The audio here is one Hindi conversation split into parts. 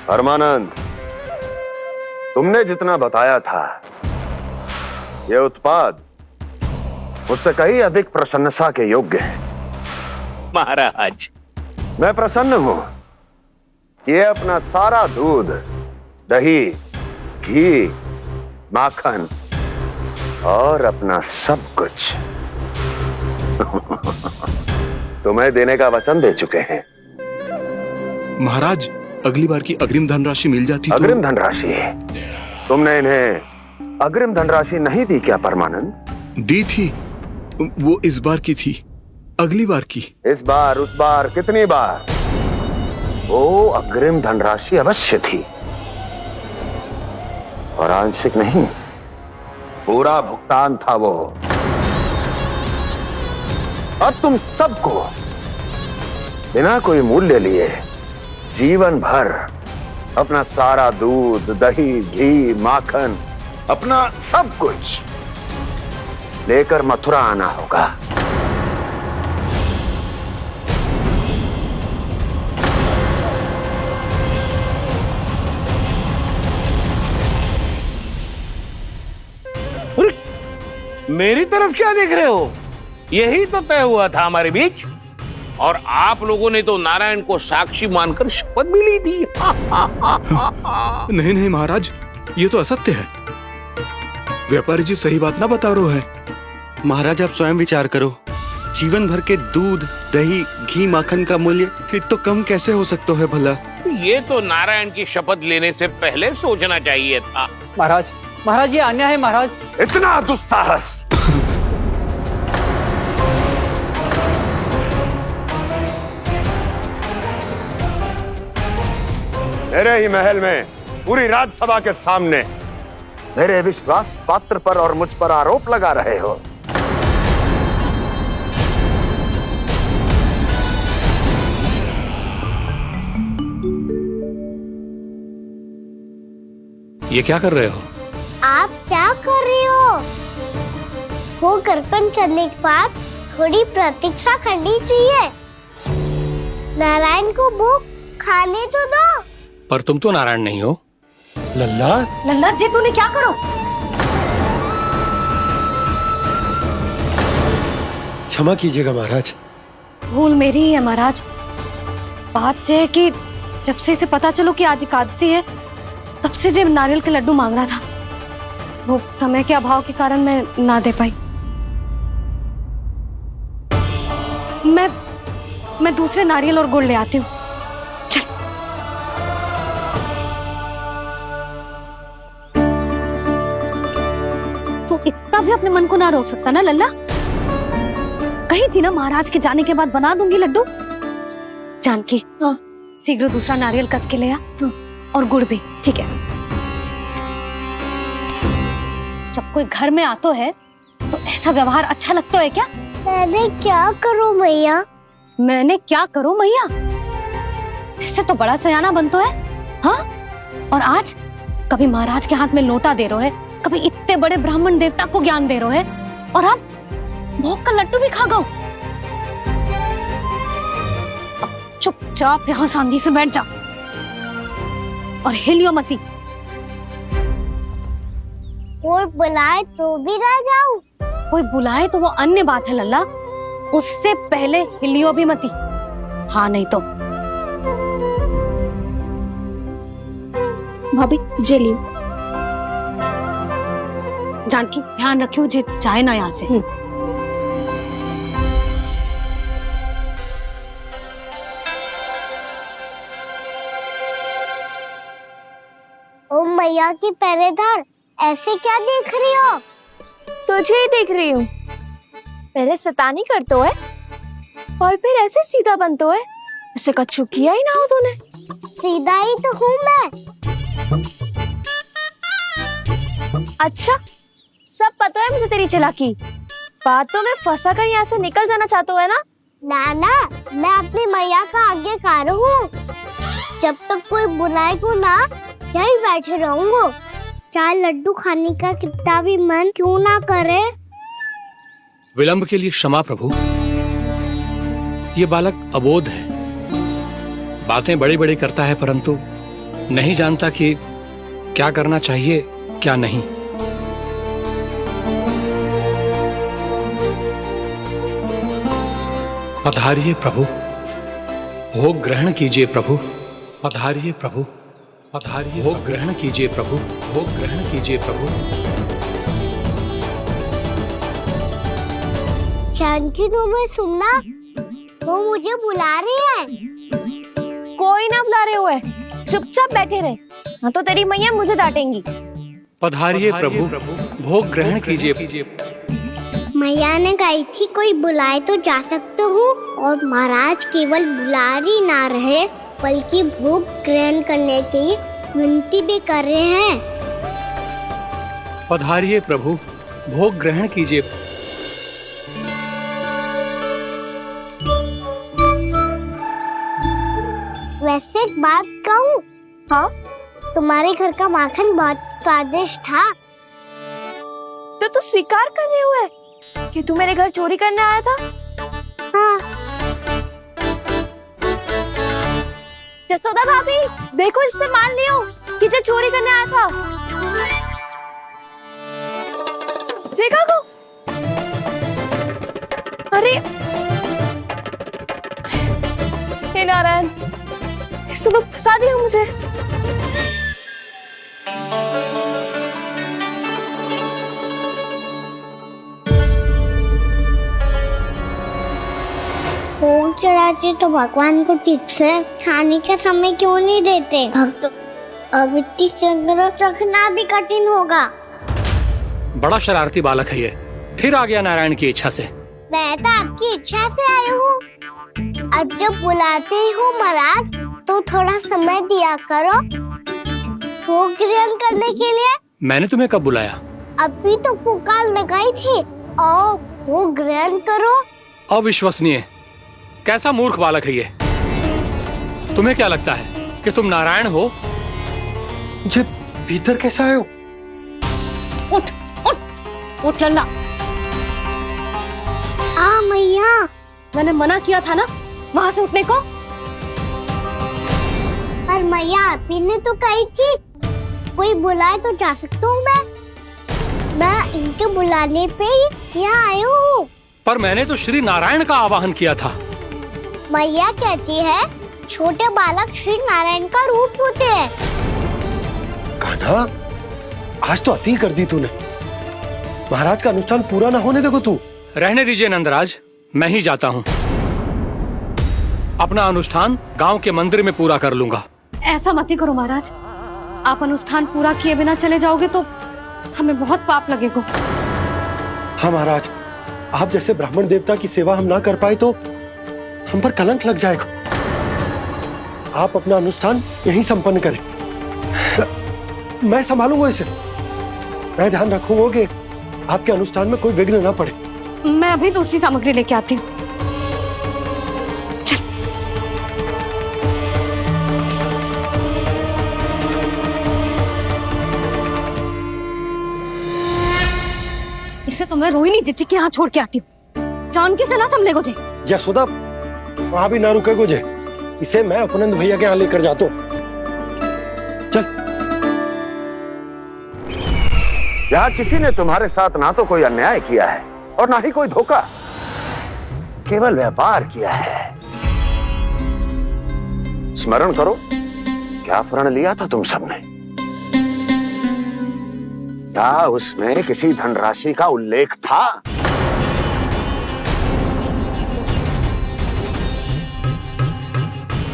परमानंद, तुमने जितना बताया था, यह उत्पाद मुझसे कहीं अधिक प्रशंसा के योग्य है। महाराज, मैं प्रसन्न हूं। ये अपना सारा दूध, दही, घी, माखन और अपना सब कुछ तुम्हें देने का वचन दे चुके हैं। महाराज, अगली बार की अग्रिम धनराशि मिल जाती तो। अग्रिम धनराशि? तुमने इन्हें अग्रिम धनराशि नहीं दी क्या परमानंद? दी थी, वो इस बार की थी, अगली बार की। इस बार, उस बार, कितनी बार? वो अग्रिम धनराशि अवश्य थी, और आंशिक नहीं, पूरा भुगतान था वो। अब तुम सबको बिना कोई मूल्य लिए जीवन भर अपना सारा दूध, दही, घी, माखन, अपना सब कुछ लेकर मथुरा आना होगा। मेरी तरफ क्या देख रहे हो? यही तो तय हुआ था हमारे बीच, और आप लोगों ने तो नारायण को साक्षी मानकर शपथ भी ली थी। नहीं नहीं महाराज, ये तो असत्य है। व्यापारी जी सही बात ना बता रहे हैं। महाराज, आप स्वयं विचार करो। जीवन भर के दूध, दही, घी, माखन का मूल्य इतना कम कैसे हो सकता है भला? ये तो नारायण की शपथ लेने से पहले सोचना चाहिए था। महाराज, महाराज ये अन्याय है महाराज। इतना दुस्साहस! मेरे ही महल में पूरी राज्यसभा के सामने मेरे विश्वास पात्र पर और मुझ पर आरोप लगा रहे हो। ये क्या कर रहे हो? आप क्या कर रहे हो? वो कर्पण करने के बाद थोड़ी प्रतीक्षा करनी चाहिए। नारायण को वो खाने तो दो। पर तुम तो नारायण नहीं हो। लल्ला, लल्ला जी, तूने क्या करो? क्षमा कीजिएगा महाराज। भूल मेरी ही है महाराज। बात यह है कि जब से इसे पता चलो कि आज एकादशी है, तब से जो नारियल के लड्डू मांग रहा था, वो समय के अभाव के कारण मैं ना दे पाई। मैं दूसरे नारियल और गुड़ ले आती हूँ। चल। तू इतना भी अपने मन को ना रोक सकता ना लल्ला? कही थी ना महाराज के जाने के बाद बना दूंगी लड्डू। जानकी, शीघ्र दूसरा नारियल कस के ले आ, और गुड़ भी। ठीक है। जब कोई घर में आतो है तो ऐसा व्यवहार अच्छा लगता है क्या? मैंने क्या करूं मैया? मैंने क्या करूं मैया? इससे तो बड़ा सयाना बनतो है। हाँ? और आज कभी महाराज के हाथ में लोटा दे रहे है, कभी इतने बड़े ब्राह्मण देवता को ज्ञान दे रहे है, और अब भोग का लड्डू भी खा गो। चुपचाप यहाँ सांधी से बैठ जा और हिलियो मती। कोई बुलाए तो भी ना जाऊं? कोई बुलाए तो वो अन्य बात है लल्ला, उससे पहले हिलियो भी मती। हाँ नहीं तो। भाभी जे लियो। जानकी, ध्यान रखियो जे जाए ना यहाँ से। ओ मैया की पहरेदार, ऐसे क्या देख रही हो? तुझे ही देख रही हूँ। पहले शैतानी करतो है और फिर ऐसे सीधा बनतो है, ऐसे कछु किया ही ना हो तूने। सीधा ही तो हूँ मैं। अच्छा, सब पता है मुझे तेरी चालाकी। बातों में फंसा कर यहाँ से निकल जाना चाहते है ना? नाना, मैं अपनी मैया का आज्ञाकार हूँ। जब तक कोई बुलाए को ना, यहीं बैठे रहूंगा। चाहे लड्डू खाने का कितना भी मन क्यों ना करे। विलंब के लिए क्षमा प्रभु। ये बालक अबोध है, बातें बड़ी बड़ी करता है, परंतु नहीं जानता कि क्या करना चाहिए क्या नहीं। पधारिए प्रभु, भोग ग्रहण कीजिए प्रभु। पधारिए प्रभु, पधारिए, भोग ग्रहण कीजिए प्रभु, भोग ग्रहण कीजिए प्रभु। जानकी तुम्हें सुनना, वो मुझे बुला रही है। कोई ना बुला रहे हुए, चुपचाप बैठे रहे, हाँ तो तेरी मैया मुझे डांटेंगी। पधारिए प्रभु, भोग ग्रहण कीजिए। मैया ने कही थी कोई बुलाए तो जा सकते हूँ, और महाराज केवल बुलारी ना रहे बल्कि भोग ग्रहण करने की विनती भी कर रहे हैं। पधारिए प्रभु, भोग ग्रहण कीजिए। वैसे एक बात कहूँ? हाँ? तुम्हारे घर का माखन बहुत स्वादिष्ट था। तो तू स्वीकार कर रहे हुए कि तू मेरे घर चोरी करने आया था? हाँ। जसोदा भाभी, देखो इसने मान लियो कि जो चोरी करने आया था। देखा को? अरे हे नारायण, इसने तो फंसा दिया मुझे। भोग चढ़ाते तो भगवान को ठीक से खाने का समय क्यों नहीं देते? भक्त अब इतनी संग्रह रखना भी कठिन होगा। बड़ा शरारती बालक है ये, फिर आ गया नारायण की इच्छा से। मैं तो आपकी इच्छा से आई हूँ। अब जब बुलाते हो महाराज तो थोड़ा समय दिया करो भोग ग्रहण करने के लिए। मैंने तुम्हें कब बुलाया? अभी तो पुकार लगाई थी, आओ भोग ग्रहण करो। अविश्वसनीय, कैसा मूर्ख बालक है ये। तुम्हें क्या लगता है कि तुम नारायण हो? मुझे भीतर कैसा आए हो? उठ उठ उठ लल्ला। मैया, मैंने मना किया था ना वहां से उठने को। पर मैया आपी ने तो कही थी कोई बुलाए तो जा सकता हूँ। मैं इनके बुलाने पे ही यहाँ आई हूँ। पर मैंने तो श्री नारायण का आवाहन किया था। मैया कहती है छोटे बालक श्री नारायण का रूप होते हैं। कान्हा, आज तो अति कर दी तूने। महाराज का अनुष्ठान पूरा ना होने देखो तू। रहने दीजिए नंदराज, मैं ही जाता हूँ। अपना अनुष्ठान गांव के मंदिर में पूरा कर लूंगा। ऐसा मत ही करो महाराज, आप अनुष्ठान पूरा किए बिना चले जाओगे तो हमें बहुत पाप लगेगा। हाँ महाराज, आप जैसे ब्राह्मण देवता की सेवा हम ना कर पाए तो हम पर कलंक लग जाएगा। आप अपना अनुष्ठान यहीं संपन्न करें, मैं संभालूंगा इसे। मैं ध्यान रखूंगा कि आपके अनुष्ठान में कोई विघ्न ना पड़े। मैं अभी दूसरी सामग्री लेके आती हूँ। इसे तो मैं रोहिणी जीजी के यहाँ छोड़ के आती हूँ। जानकी से ना संभले गुजे। यशोदा, वहां भी ना रुके गुजे। इसे मैं अपनंद भैया के यहाँ लेकर जाता हूँ। चल। यहाँ किसी ने तुम्हारे साथ ना तो कोई अन्याय किया है और ना ही कोई धोखा, केवल व्यापार किया है। स्मरण करो, क्या प्रण लिया था तुम सबने? क्या उसमें किसी धनराशि का उल्लेख था?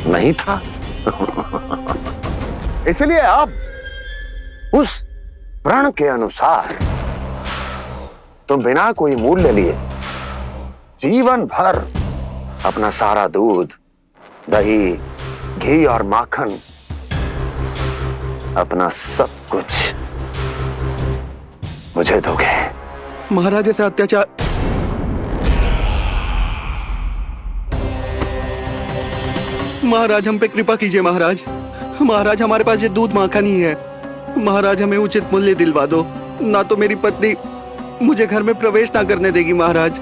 नहीं था। इसलिए अब उस प्रण के अनुसार तुम बिना कोई मूल्य लिए जीवन भर अपना सारा दूध, दही, घी और माखन, अपना सब कुछ मुझे दोगे। महाराज ऐसा अत्याचार। महाराज हम पे कृपा कीजिए। महाराज, महाराज हमारे पास ये दूध माखन ही है। महाराज हमें उचित मूल्य दिलवा दो, ना तो मेरी पत्नी मुझे घर में प्रवेश ना करने देगी। महाराज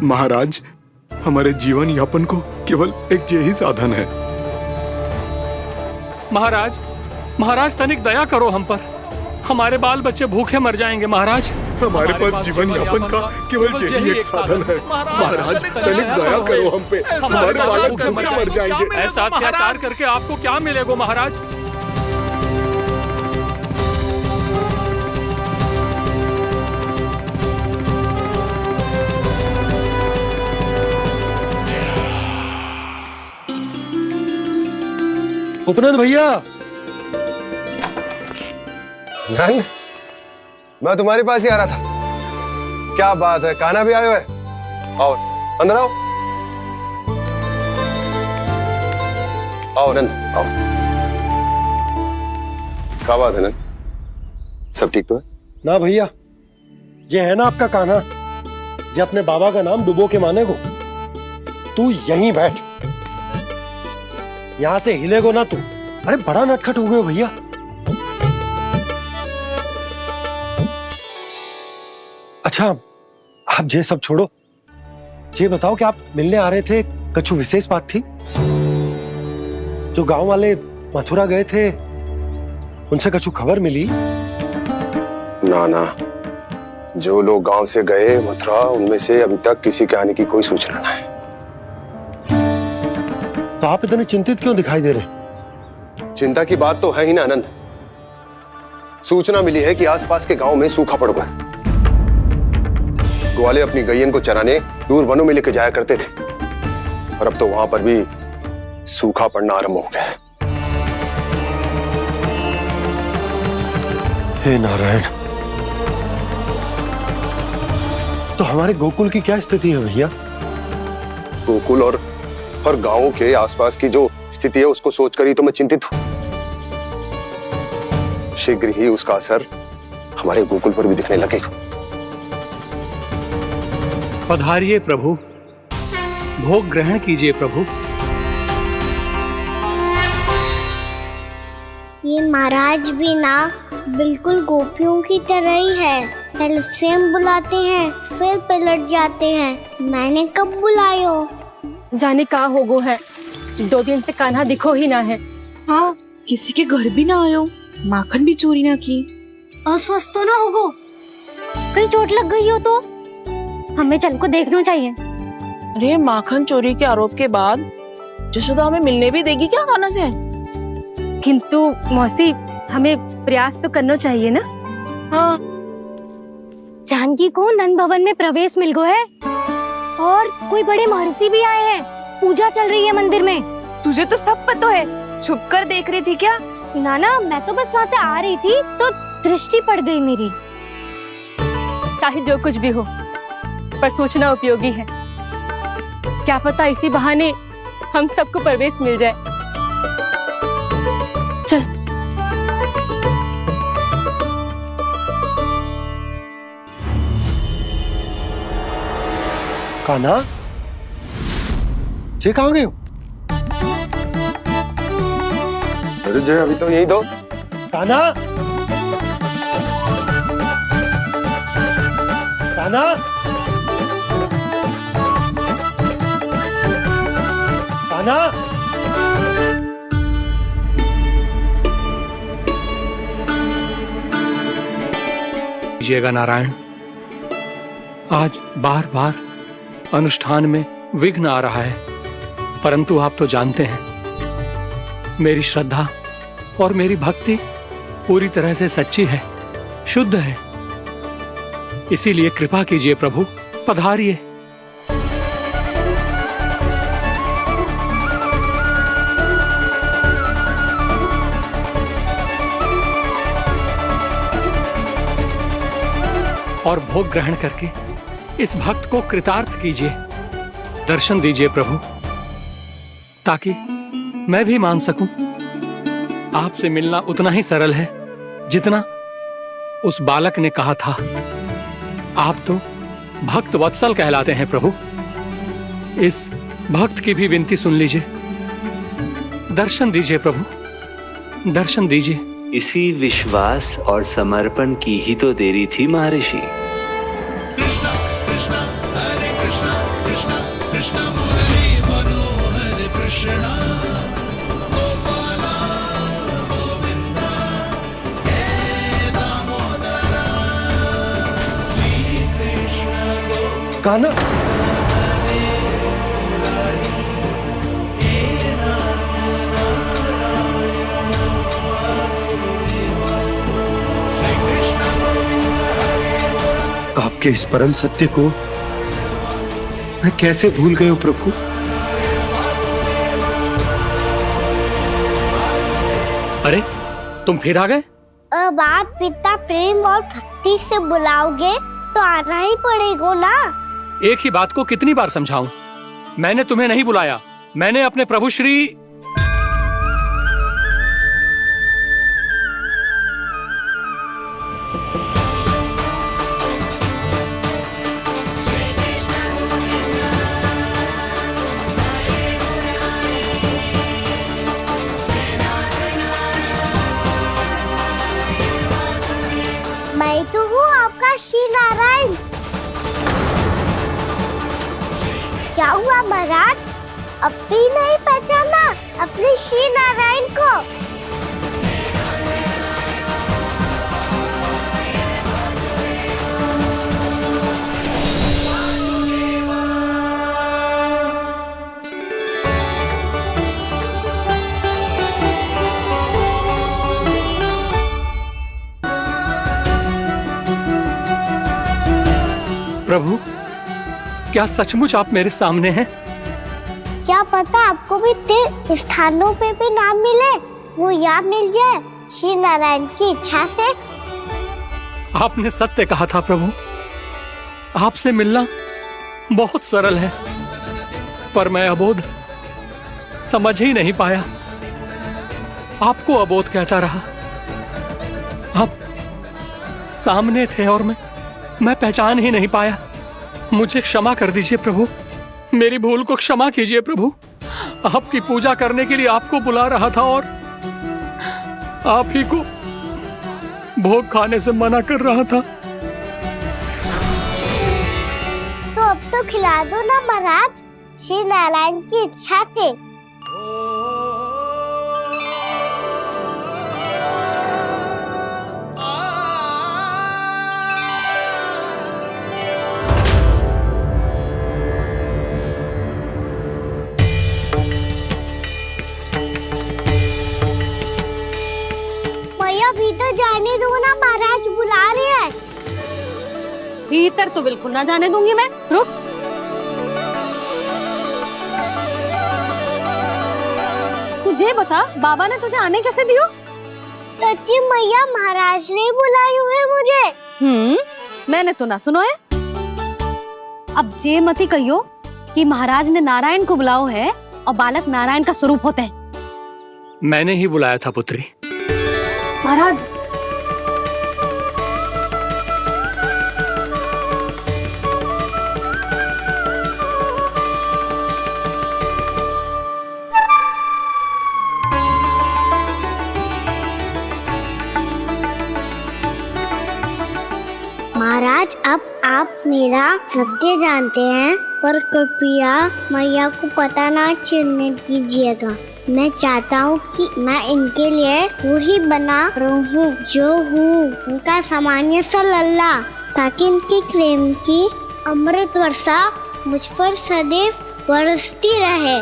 महाराज, हमारे जीवन यापन को केवल एक यही साधन है। महाराज, महाराज तनिक दया करो हम पर। हमारे बाल बच्चे भूखे मर जाएंगे महाराज। हमारे पास जीवन यापन का केवल यही एक साधन है। महाराज, तनिक दया करो हम पे। हमारे बालक भूखे मर जाएंगे। ऐसा अत्याचार करके आपको क्या मिलेगा महाराज? उपनंद भैया, नंद, मैं तुम्हारे पास ही आ रहा था। क्या बात है, कान्हा भी आयो है? आओ अंदर आओ। आओ नंद, आओ। क्या बात है नंद, सब ठीक तो है? ना भैया, ये है ना आपका कान्हा, ये अपने बाबा का नाम डुबो के माने को। तू यहीं बैठ, यहां से हिलेगो ना तू। अरे बड़ा नटखट हो गए हो भैया। अच्छा, आप ये सब छोड़ो, ये बताओ कि आप मिलने आ रहे थे, कुछ विशेष बात थी? जो गांव वाले मथुरा गए थे, उनसे कुछ खबर मिली? ना ना, जो लोग गांव से गए मथुरा, उनमें से अभी तक किसी के आने की कोई सूचना नहीं। तो आप इतने चिंतित क्यों दिखाई दे रहे? चिंता की बात तो है ही ना आनंद। सूचना मिली है कि आसपास के गांव में सूखा पड़ गया। ग्वाले अपनी गैयन को चराने दूर वनों में लेकर जाया करते थे, और अब तो वहां पर भी सूखा पड़ना आरंभ हो गया है। हे नारायण, तो हमारे गोकुल की क्या स्थिति है भैया? गोकुल और गांवों के आसपास की जो स्थिति है उसको सोचकर ही तो मैं चिंतित हूं। शीघ्र ही उसका असर हमारे गोकुल पर भी दिखने लगेगा। पधारिए प्रभु, भोग ग्रहण कीजिए प्रभु। ये महाराज भी ना बिल्कुल गोपियों की तरह ही है। पहले स्वयं बुलाते हैं, फिर पलट जाते हैं। मैंने कब बुलायो? जाने का होगो है, 2 दिन से कान्हा दिखो ही ना है। हाँ, किसी के घर भी ना आयो, माखन भी चोरी ना की। अस्वस्थ तो ना होगो, कहीं चोट लग गई हो तो? हमें चल को देखना चाहिए। अरे माखन चोरी के आरोप के बाद जशोदा हमें मिलने भी देगी क्या कान्हा से? किंतु मौसी, हमें प्रयास तो करना चाहिए ना। हाँ, जानकी को नंद भवन में प्रवेश मिल गया है, और कोई बड़े महर्षि भी आए हैं। पूजा चल रही है मंदिर में। तुझे तो सब पता है, छुप कर देख रही थी क्या? ना, मैं तो बस वहाँ से आ रही थी तो दृष्टि पड़ गई मेरी। चाहे जो कुछ भी हो, पर सूचना उपयोगी है। क्या पता इसी बहाने हम सबको प्रवेश मिल जाए। चल। कान्हा, ये कहाँ गए हो? अरे जय, अभी तो यही दो। कान्हा, कान्हा, कान्हा। कीजिएगा नारायण। आज बार बार अनुष्ठान में विघ्न आ रहा है, परंतु आप तो जानते हैं मेरी श्रद्धा और मेरी भक्ति पूरी तरह से सच्ची है, शुद्ध है। इसीलिए कृपा कीजिए प्रभु, पधारिए। और भोग ग्रहण करके इस भक्त को कृतार्थ कीजिए। दर्शन दीजिए प्रभु, ताकि मैं भी मान सकूं आपसे मिलना उतना ही सरल है जितना उस बालक ने कहा था। आप तो भक्त वत्सल कहलाते हैं प्रभु। इस भक्त की भी विनती सुन लीजिए। दर्शन दीजिए प्रभु, दर्शन दीजिए। इसी विश्वास और समर्पण की ही तो देरी थी महर्षि। कृष्णा कृष्णा हरे कृष्णा कान्हा, आपके इस परम सत्य को मैं कैसे भूल गया हूं प्रभु। अरे तुम फिर आ गए? अब आप इतना प्रेम और भक्ति से बुलाओगे तो आना ही पड़ेगा ना। एक ही बात को कितनी बार समझाऊं? मैंने तुम्हें नहीं बुलाया, मैंने अपने प्रभु श्री मैं तो हूँ आपका श्री नारायण। क्या हुआ महाराज, अब भी नहीं पहचाना अपने श्री नारायण को? प्रभु, क्या सचमुच आप मेरे सामने हैं? क्या पता आपको भी तीर्थ स्थानों पे भी नाम मिले, वो यहाँ मिल जाए श्री नारायण की इच्छा से। आपने सत्य कहा था प्रभु, आपसे मिलना बहुत सरल है, पर मैं अबोध समझ ही नहीं पाया। आपको अबोध कहता रहा। आप सामने थे और मैं पहचान ही नहीं पाया। मुझे क्षमा कर दीजिए प्रभु, मेरी भूल को क्षमा कीजिए प्रभु। आपकी पूजा करने के लिए आपको बुला रहा था और आप ही को भोग खाने से मना कर रहा था। तो अब तो खिला दो ना महाराज, श्री नारायण की इच्छा से। भीतर जाने दो ना, महाराज बुला रहे हैं। भीतर तो बिल्कुल ना जाने दूंगी मैं। रुक। तुझे बता, बाबा ने तुझे आने कैसे दियो? सच्ची मैया, महाराज ने बुलाई हुई मुझे। मैंने तो ना सुनो है। अब जे मती कहियो कि महाराज ने नारायण को बुलाओ है और बालक नारायण का स्वरूप होते हैं। मैंने ही बुलाया था पुत्री। महाराज, महाराज, अब आप मेरा सत्य जानते हैं, पर कृपया मैया को पता ना चलने दीजिएगा। मैं चाहता हूँ कि मैं इनके लिए वही बना रहूँ जो हूँ, उनका सामान्य सा लल्ला, ताकि इनके प्रेम की अमृत वर्षा मुझ पर सदैव बरसती रहे।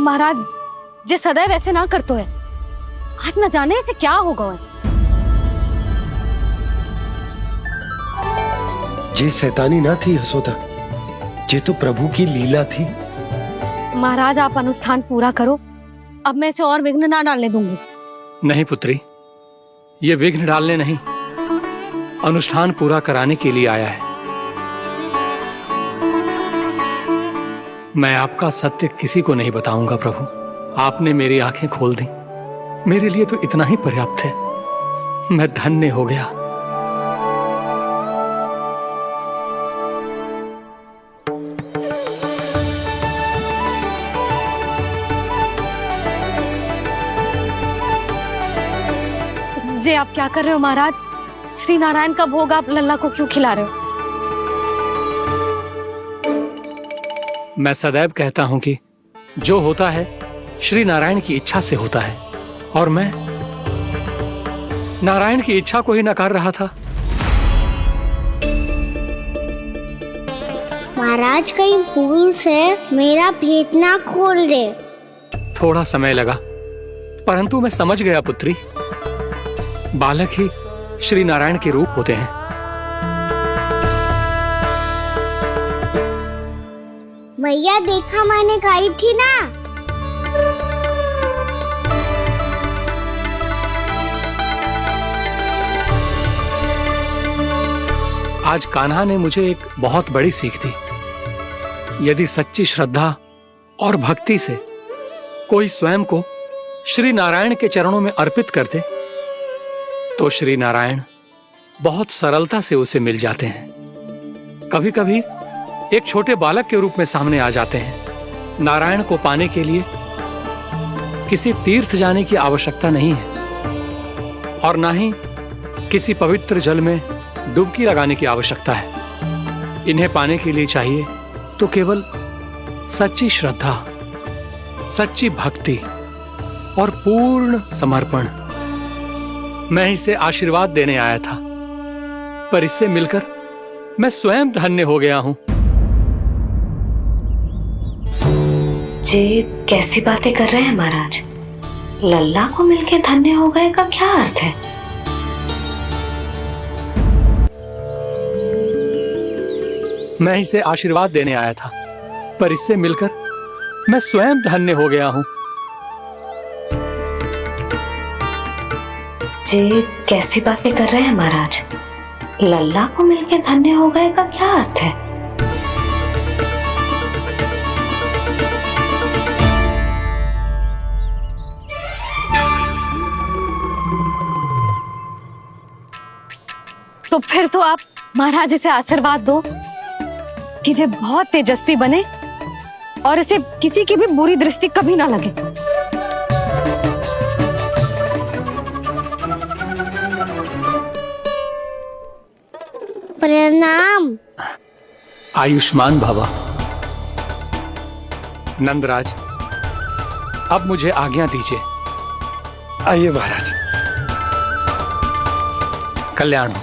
महाराज, जे सदैव ऐसे ना करतो है, आज न जाने इसे क्या होगा है। जे शैतानी ना थी यशोदा, जे तो प्रभु की लीला थी। महाराज, आप अनुष्ठान पूरा करो, अब मैं इसे और विघ्न ना डालने दूंगी। नहीं पुत्री, ये विघ्न डालने नहीं, अनुष्ठान पूरा कराने के लिए आया है। मैं आपका सत्य किसी को नहीं बताऊंगा प्रभु। आपने मेरी आंखें खोल दी, मेरे लिए तो इतना ही पर्याप्त है। मैं धन्य हो गया। जे आप क्या कर रहे हो महाराज? श्री नारायण का भोग आप लल्ला को क्यों खिला रहे हो? मैं सदैव कहता हूं कि जो होता है श्री नारायण की इच्छा से होता है, और मैं नारायण की इच्छा को ही नकार रहा था। महाराज कहीं भूल से मेरा भेद ना खोल दे। थोड़ा समय लगा, परंतु मैं समझ गया पुत्री। बालक ही श्री नारायण के रूप होते हैं। मैया देखा मैंने कही थी ना। आज कान्हा ने मुझे एक बहुत बड़ी सीख दी। यदि सच्ची श्रद्धा और भक्ति से कोई स्वयं को श्री नारायण के चरणों में अर्पित कर दे, तो श्री नारायण बहुत सरलता से उसे मिल जाते हैं। कभी कभी एक छोटे बालक के रूप में सामने आ जाते हैं। नारायण को पाने के लिए किसी तीर्थ जाने की आवश्यकता नहीं है, और ना ही किसी पवित्र जल में डुबकी लगाने की आवश्यकता है। इन्हें पाने के लिए चाहिए तो केवल सच्ची श्रद्धा, सच्ची भक्ति और पूर्ण समर्पण। मैं इसे आशीर्वाद देने आया था, पर इससे मिलकर मैं स्वयं धन्य हो गया हूं। जी कैसी बातें कर रहे हैं महाराज? लल्ला को मिलके धन्य हो गए का क्या अर्थ है? मैं इसे आशीर्वाद देने आया था, पर इससे मिलकर मैं स्वयं धन्य हो गया हूं। जी कैसी बातें कर रहे हैं महाराज? लल्ला को मिलके धन्य हो गए का क्या अर्थ है? तो फिर तो आप महाराज इसे आशीर्वाद दो कि ये बहुत तेजस्वी बने और इसे किसी की भी बुरी दृष्टि कभी ना लगे। प्रणाम। आयुष्मान भवा। नंदराज, अब मुझे आज्ञा दीजिए। आइए महाराज। कल्याण हो।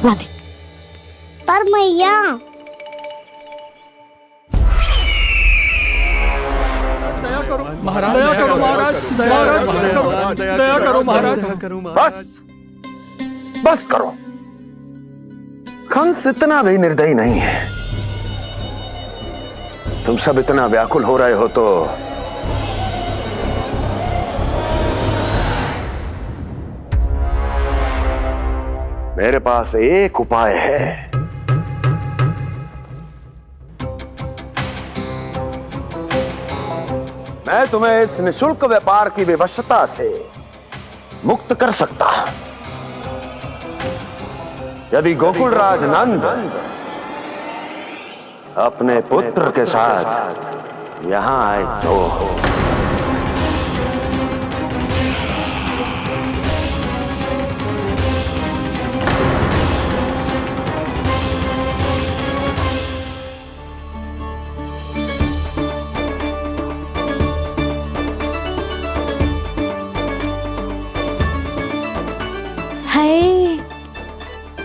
राधे। पर मैया दया करो महाराज, दया करो महाराज, दया करो महाराज। बस बस करो। कंस इतना भी निर्दयी नहीं है। तुम सब इतना व्याकुल हो रहे हो तो मेरे पास एक उपाय है। मैं तुम्हें इस निःशुल्क व्यापार की विवशता से मुक्त कर सकता। यदि गोकुलराज नंद अपने पुत्र के साथ यहां आए तो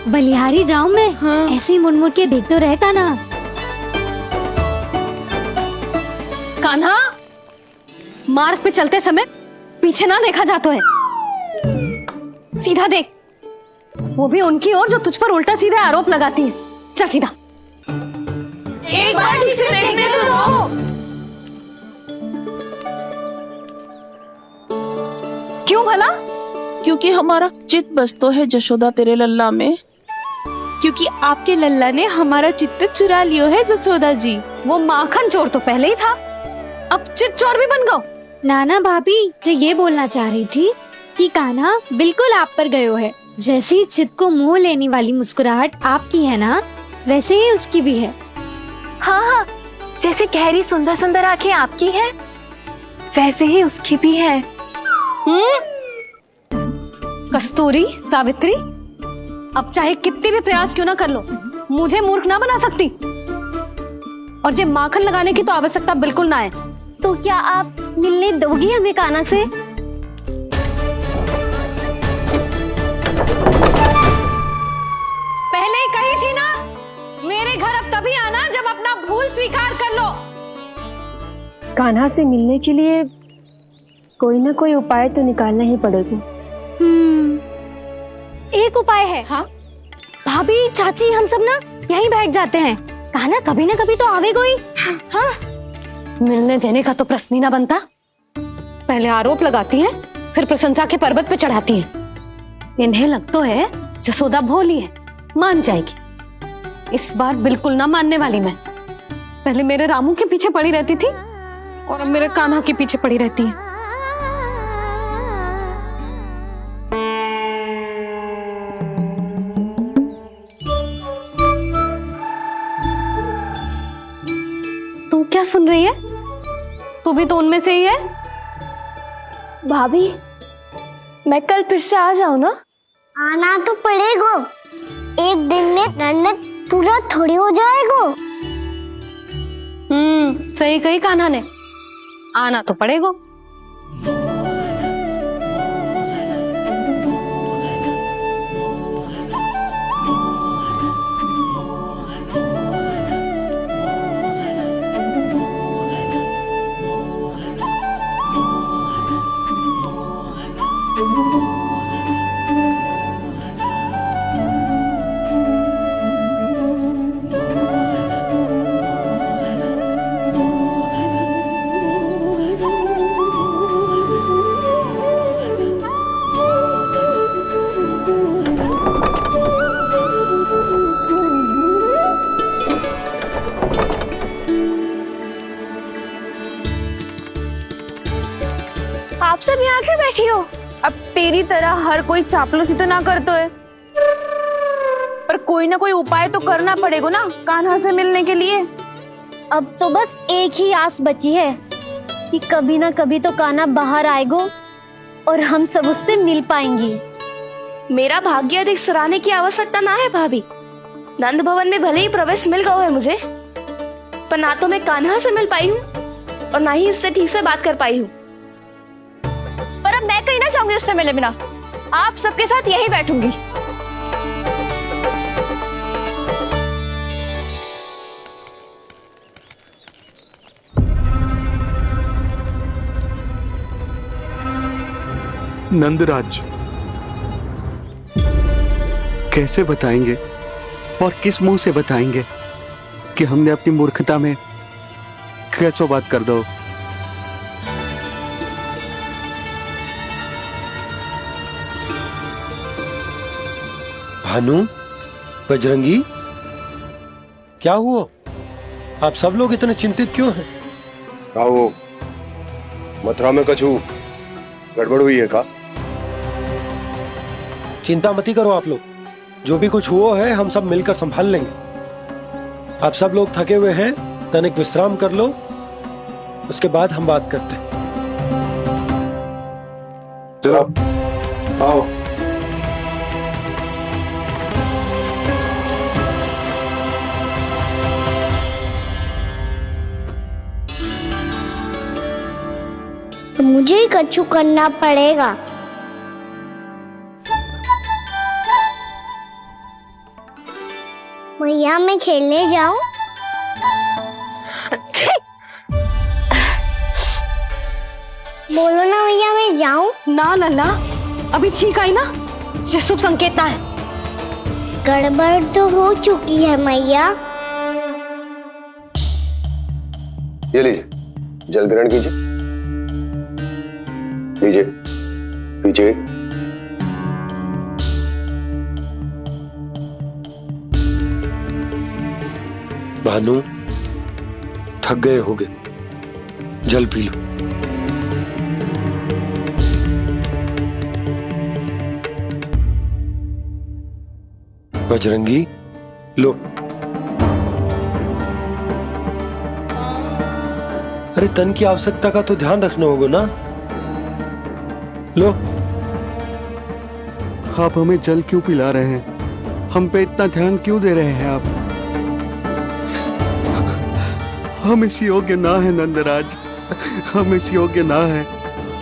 बलिहारी जाऊं मैं? हाँ। ऐसे ही मुड़ के देख तो रहता ना। कान्हा, मार्ग पे चलते समय पीछे ना देखा जाता है। सीधा देख, वो भी उनकी ओर जो तुझ पर उल्टा सीधा आरोप लगाती है। चल सीधा। एक बार ठीक से देखने तो दो। क्यों भला? क्योंकि हमारा चित्त बसतो है जशोदा तेरे लल्ला में। क्योंकि आपके लल्ला ने हमारा चित्त चुरा लियो है जसोदा जी। वो माखन चोर तो पहले ही था, अब चित्त चोर भी बन गो। नाना भाभी जो ये बोलना चाह रही थी कि कान्हा बिल्कुल आप पर गयो है। जैसे ही चित्त को मोह लेने वाली मुस्कुराहट आपकी है ना, वैसे ही उसकी भी है। हाँ हाँ, जैसे गहरी सुंदर सुंदर आंखें आपकी हैं, वैसे ही उसकी भी है। कस्तूरी, सावित्री, अब चाहे कितने भी प्रयास क्यों ना कर लो, मुझे मूर्ख ना बना सकती। और जे माखन लगाने की तो आवश्यकता बिल्कुल ना है। तो क्या आप मिलने दोगी हमें कान्हा से? पहले ही कही थी ना, मेरे घर अब तभी आना जब अपना भूल स्वीकार कर लो। कान्हा से मिलने के लिए कोई ना कोई उपाय तो निकालना ही पड़ेगा। एक उपाय है। हाँ? भाभी, चाची, हम सब ना यहीं बैठ जाते हैं। कान्हा कभी ना कभी तो आवेगा ही। हाँ। मिलने देने का तो प्रश्न ही ना बनता। पहले आरोप लगाती है, फिर प्रशंसा के पर्वत पे चढ़ाती है। इन्हें लग तो है जसोदा भोली है, मान जाएगी। इस बार बिल्कुल ना मानने वाली मैं। पहले मेरे रामू के पीछे पड़ी रहती थी और अब मेरे कान्हा के पीछे पड़ी रहती है। तू क्या सुन रही है? तू भी तो उनमें से ही है। भाभी, मैं कल फिर से आ जाऊं ना? आना तो पड़ेगा। एक दिन में रन्नत पूरा थोड़ी हो जाएगा। सही कही कान्हा ने, आना तो पड़ेगा। आप सब यहाँ क्यों बैठी हो? अब तेरी तरह हर कोई चापलूसी तो ना करतो है, पर कोई ना कोई उपाय तो करना पड़ेगा ना कान्हा से मिलने के लिए। अब तो बस एक ही आस बची है कि कभी ना कभी तो कान्हा बाहर आएगा और हम सब उससे मिल पाएंगे। मेरा भाग्य अधिक सराहने की आवश्यकता ना है भाभी। नंद भवन में भले ही प्रवेश मिल गया है मुझे, पर ना तो मैं कान्हा से मिल पाई हूँ और ना ही उससे ठीक से बात कर पाई हूँ। पर अब मैं कहीं ना चाहूंगी उससे मिले बिना। आप सबके साथ यही बैठूंगी। नंदराज, कैसे बताएंगे और किस मुंह से बताएंगे कि हमने अपनी मूर्खता में कैसो बात कर दो। भानु, बजरंगी, क्या हुआ? आप सब लोग इतने चिंतित क्यों हैं? आओ, मथुरा में कछु गड़बड़ हुई है का? चिंता मती करो आप लोग, जो भी कुछ हुआ है हम सब मिलकर संभाल लेंगे। आप सब लोग थके हुए हैं, तनिक विश्राम कर लो, उसके बाद हम बात करते हैं। चलो, आओ। तो मुझे ही कछु करना पड़ेगा। मैया, मैं खेलने जाऊं? बोलो ना मैया, मैं जाऊं? ना लल्ला, अभी छींक आई ना, ये शुभ संकेत ना है। गड़बड़ तो हो चुकी है मैया। ये लीजिए, जल ग्रहण कीजिए। लीजिए, पीछे। भानु, थक गए होगे, जल पी लो। बजरंगी, लो। अरे तन की आवश्यकता का तो ध्यान रखना होगा ना, लो। आप हमें जल क्यों पिला रहे हैं? हम पे इतना ध्यान क्यों दे रहे हैं आप? हम इस योग्य ना है नंदराज, हम इस योग्य ना है।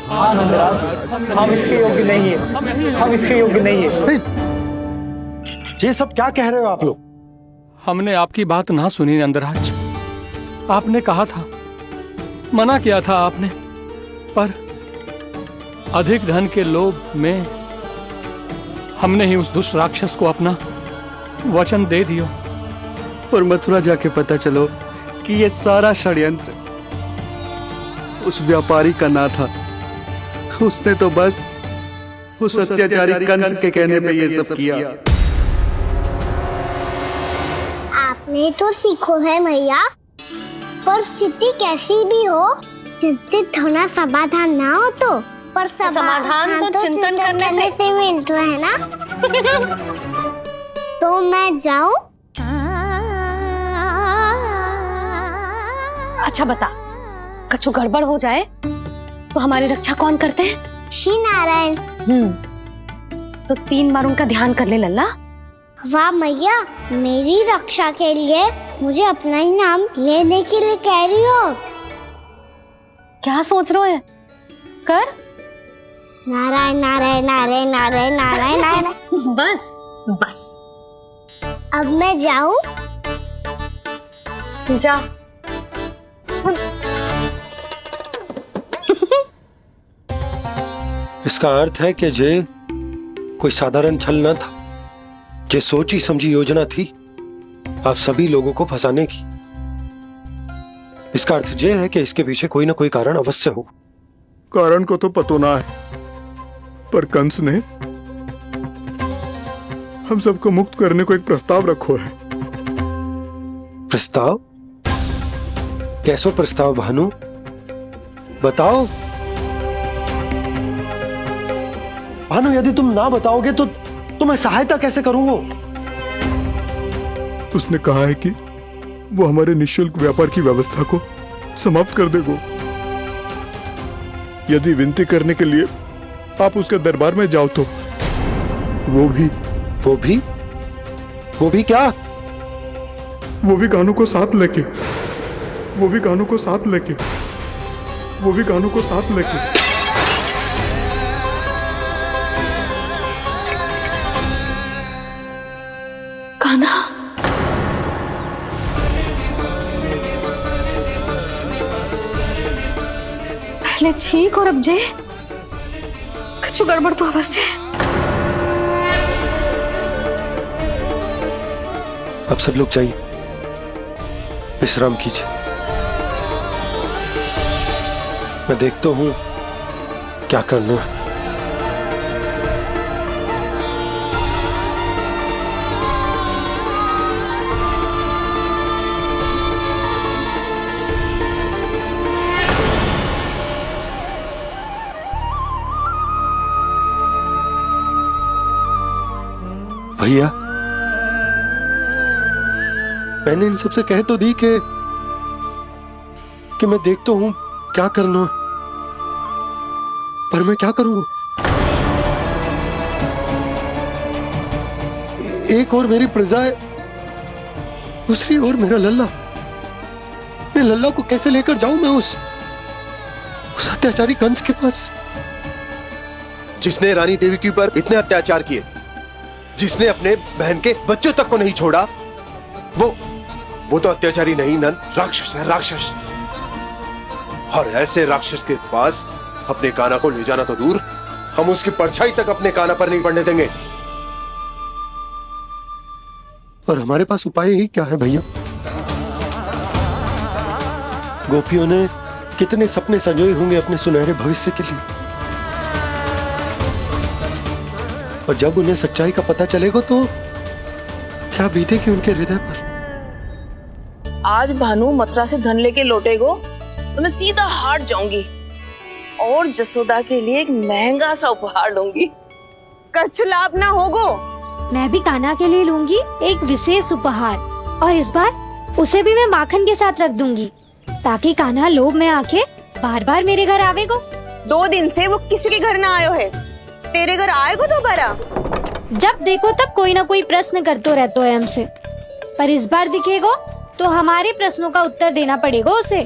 हाँ नंदराज, हम इसके योग्य नहीं है, हम इसके योग्य नहीं है। ये सब क्या कह रहे हो आप लोग? हमने आपकी बात ना सुनी नंदराज। आपने कहा था, मना किया था आपने, पर अधिक धन के लोभ में हमने ही उस दुष्ट राक्षस को अपना वचन दे दियो। और मथुरा जाके पता चलो कि ये सारा षड्यंत्र उस व्यापारी का ना था। उसने तो बस उस अत्याचारी कंस के कहने पे ये सब किया। आपने तो सीखो है मैया, पर स्थिति कैसी भी हो, चिंतित होना समाधान ना हो तो, पर समाधान तो चिंतन करने से मिलता है ना। तो मैं जाऊं? अच्छा बता, कछु गड़बड़ हो जाए तो हमारी रक्षा कौन करते हैं? श्री नारायण। तो 3 बार उनका ध्यान कर ले लल्ला। वाह मैया, मेरी रक्षा के लिए मुझे अपना ही नाम लेने के लिए कह रही हो? क्या सोच रहे है? कर। नारायण नारायण नारायण नारायण नारायण नारायण। बस बस, अब मैं जाऊं? जा। इसका अर्थ है कि जे कोई साधारण छल न था, जे सोची समझी योजना थी आप सभी लोगों को फंसाने की। इसका अर्थ ये है कि इसके पीछे कोई ना कोई कारण अवश्य हो। कारण को तो पतो ना है, पर कंस ने हम सबको मुक्त करने को एक प्रस्ताव रखो है। प्रस्ताव? कैसो प्रस्ताव भानु, बताओ। भानु, यदि तुम ना बताओगे तो मैं सहायता कैसे करूंगा? उसने कहा है कि वो हमारे निःशुल्क व्यापार की व्यवस्था को समाप्त कर देगा यदि विनती करने के लिए आप उसके दरबार में जाओ तो। वो भी क्या? वो भी गानों को साथ लेके, वो भी गानों को साथ लेके, वो भी गानों को साथ लेके। कान्हा, पहले ठीक और अब जे कछु गड़बड़ तो अवश्य है। अब सब लोग जाइए, विश्राम कीजिए। मैं देखता हूं क्या करना है। भैया, मैंने इन सबसे कह तो दी कि मैं देखता हूं क्या करना, पर मैं क्या करूं? एक और मेरी प्रजा है, दूसरी ओर मेरा लल्ला। मैं लल्ला को कैसे लेकर जाऊं मैं उस अत्याचारी कंस के पास, जिसने रानी देवी के ऊपर इतने अत्याचार किए, जिसने अपने बहन के बच्चों तक को नहीं छोड़ा। वो तो अत्याचारी नहीं नन, राक्षस है, राक्षस। और ऐसे राक्षस के पास अपने कान्हा को ले जाना तो दूर, हम उसकी परछाई तक अपने कान्हा पर नहीं पड़ने देंगे। और हमारे पास उपाय ही क्या है भैया? गोपियों ने कितने सपने संजोए होंगे अपने सुनहरे भविष्य के लिए, और जब उन्हें सच्चाई का पता चलेगा तो क्या बीतेगी उनके हृदय पर? आज भानु मथुरा से धन लेके लौटेगो तो मैं सीधा हाट जाऊंगी और जसोदा के लिए एक महंगा सा उपहार लूंगी। कछु लाभ ना होगो। मैं भी कान्हा के लिए लूंगी एक विशेष उपहार, और इस बार उसे भी मैं माखन के साथ रख दूंगी, ताकि कान्हा लोभ में आके बार बार मेरे घर आवेगो। 2 दिन से वो किसी के घर ना आयो है, तेरे घर आएगो दोबारा? जब देखो तब कोई ना कोई प्रश्न करते रहते हो हमसे, पर इस बार दिखेगो तो हमारे प्रश्नों का उत्तर देना पड़ेगा उसे।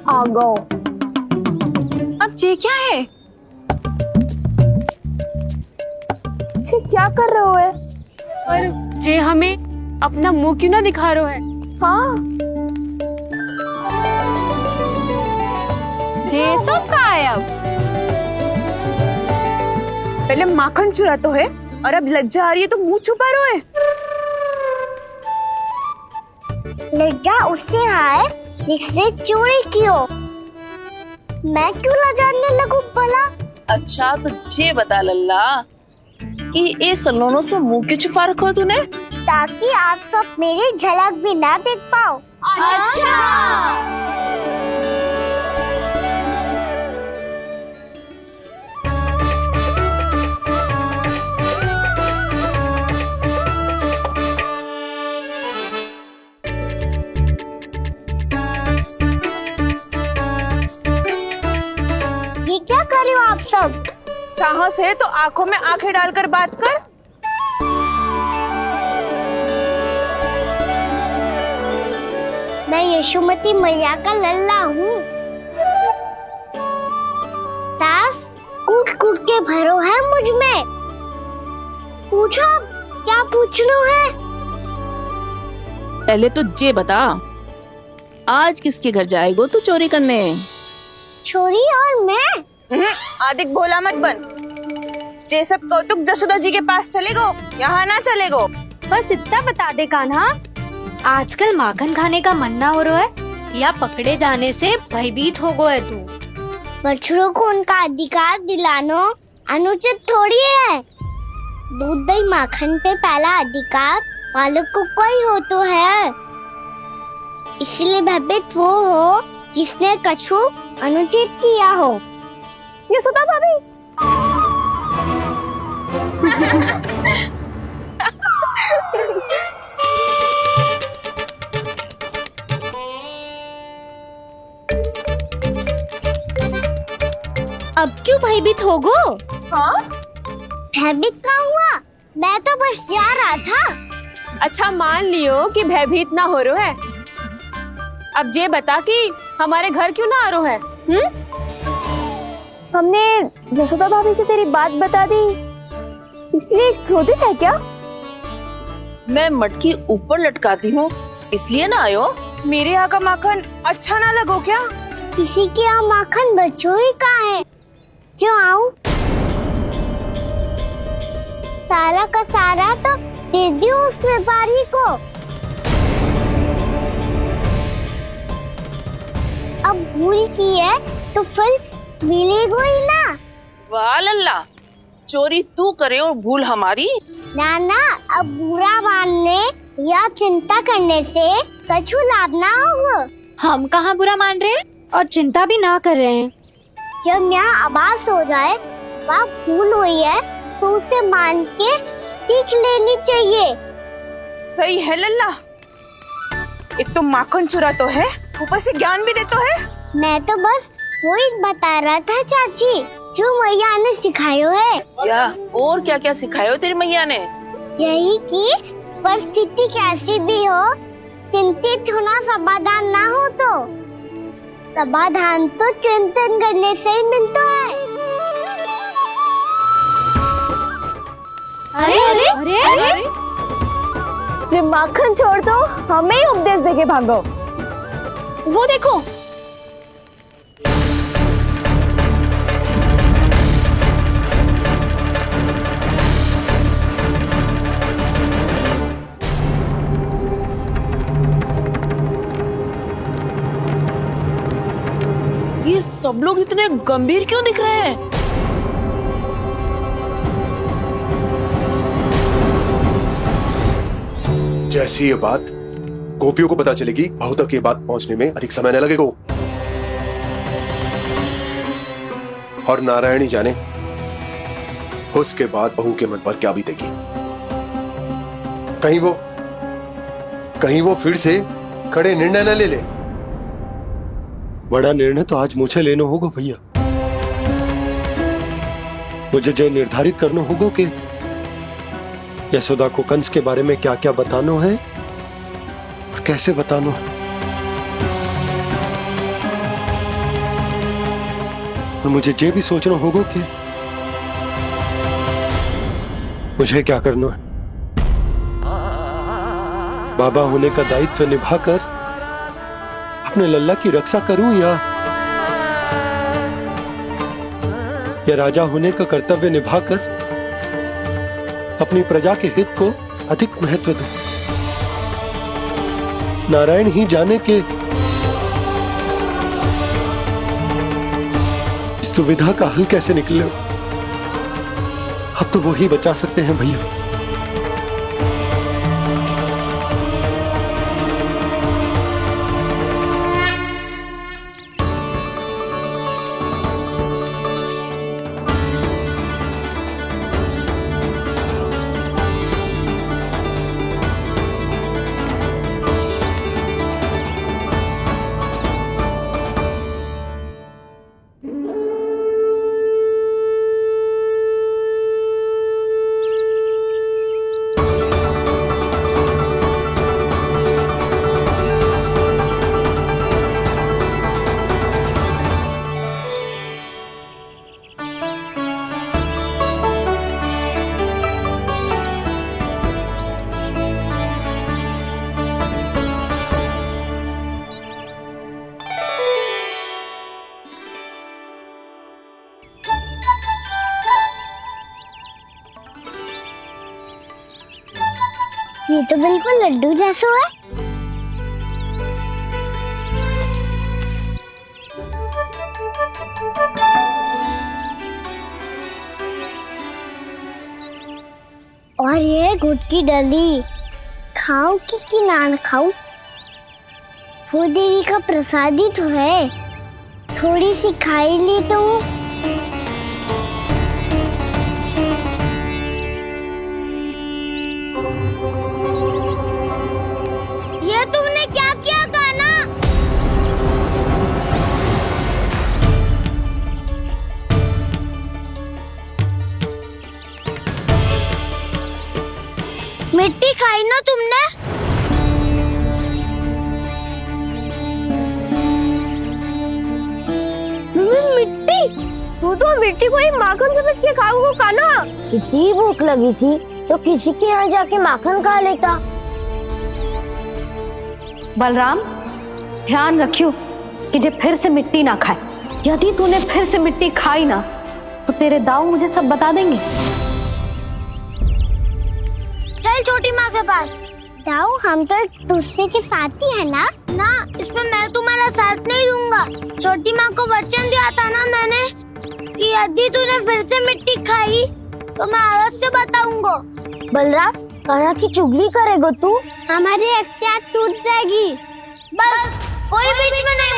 आ गो। अब ये क्या है? ये क्या कर रहे हो है? और जे हमें अपना मुंह क्यों ना दिखा रहे है? हाँ, जे सब का है अब? पहले माखन चुरा तो है और अब लज्जा आ रही है तो मुंह छुपा रहे है। लज्जा उससे है जिससे चोरी की हो। मैं क्यों लजाने लगूं भला? अच्छा तो ये बता लल्ला कि ये सलोनों से मुंह क्यों छुपा रखा तूने? ताकि आप सब मेरी झलक भी ना देख पाओ। अच्छा। ये क्या कर रहे हो आप सब? साहस है तो आंखों में आंखें डालकर बात कर। मैं यशोमती मैया का लल्ला हूँ। सास कूट कूट के भरो है मुझ में। पूछो क्या पूछना है? पहले तो ये बता, आज किसके घर जाएगो तू चोरी करने? छोरी और मैं? आदिक भोला मत बन। ये सब कौतुक जसोदा जी के पास चलेगो, यहाँ ना चलेगो। बस इतना बता दे कान्हा, आजकल माखन खाने का मन ना हो रहा है या पकड़े जाने से भयभीत हो गया है तू? बछड़ों को उनका अधिकार दिलाना अनुचित थोड़ी है। दूध दही माखन पे पहला अधिकार मालिक को कोई हो तो है। इसलिए भयभीत वो हो जिसने कछु अनुचित किया हो। यशोदा भाभी। अब क्यों भयभीत हो गो? हाँ? भयभीत का हुआ? मैं तो बस जा रहा था। अच्छा मान लियो कि भयभीत ना हो रहे है। अब ये बता कि हमारे घर क्यों ना आ रहे है? हमने यशोदा भाभी से तेरी बात बता दी, इसलिए क्रोधित है क्या? मैं मटकी ऊपर लटकाती हूँ इसलिए ना आयो? मेरे यहाँ का माखन अच्छा ना लगो क्या? किसी के यहाँ माखन बच्चों ही कहाँ है जो आऊं? सारा का सारा तो दे दियो उस व्यापारी को। अब भूल की है तो फल मिलेगा ही ना। वाह लल्ला, चोरी तू करे और भूल हमारी। ना ना, अब बुरा मानने या चिंता करने से कछु लाभ ना होगा। हम कहाँ बुरा मान रहे हैं और चिंता भी ना कर रहे हैं। जब यहाँ आभास हो जाए वहाँ भूल हुई है तो उसे मान के सीख लेनी चाहिए। सही है लल्ला, एक तो माखन चुरा तो है, ऊपर से ज्ञान भी दे तो है। मैं तो बस वही बता रहा था चाची जो मैया ने सिखायो है। क्या और क्या क्या सिखायो तेरी मैया ने? यही कि परिस्थिति कैसी भी हो चिंतित होना समाधान ना हो तो समाधान तो चिंतन करने से ही मिलता है। अरे अरे अरे, अरे? जब माखन छोड़ दो हमें ही उपदेश देके भागो। वो देखो, ये सब लोग इतने गंभीर क्यों दिख रहे हैं? जैसी ये बात गोपियों को पता चलेगी, बहू तक ये बात पहुंचने में अधिक समय न लगेगा। और नारायण ही जाने उसके बाद बहू के मन पर क्या बीतेगी। कहीं वो फिर से खड़े निर्णय न ले ले। बड़ा निर्णय तो आज मुझे लेना होगा भैया। मुझे ये निर्धारित करना होगा कि यशोदा को कंस के बारे में क्या क्या बताना है और कैसे बताना है। और मुझे ये भी सोचना होगा कि मुझे क्या करना है। बाबा होने का दायित्व निभाकर अपने लल्ला की रक्षा करूं या राजा होने का कर्तव्य निभाकर अपनी प्रजा के हित को अधिक महत्व दूं। नारायण ही जाने के इस दुविधा का हल कैसे निकले। अब तो वो ही बचा सकते हैं भैया। ये तो बिल्कुल लड्डू जैसा है। और ये गुड़ की डली खाऊं कि ना खाऊं? वो देवी का प्रसाद ही तो है, थोड़ी सी खाई ली तो। ये तुमने क्या किया कान्हा? मिट्टी खाई ना तुमने? मिट्टी? तू तो मिट्टी को ही माखन से के खाओगे कान्हा। इतनी भूख लगी थी तो किसी के यहाँ जाके माखन खा लेता। बलराम, ध्यान रखियो कि जे फिर से मिट्टी ना खाए। यदि तूने फिर से मिट्टी खाई ना तो तेरे दाऊ मुझे सब बता देंगे। चल छोटी माँ के पास। दाऊ, हम तो एक दूसरे के साथी है ना? ना, इसमें मैं तुम्हारा साथ नहीं दूंगा। छोटी माँ को वचन दिया था ना मैंने कि यदि तूने फिर से मिट्टी खाई तो मैं अवश्य बताऊंगा। बलराम, कान्हा की चुगली करेगा तू? हमारी अख्तियार टूट जाएगी। बस कोई बीच में नहीं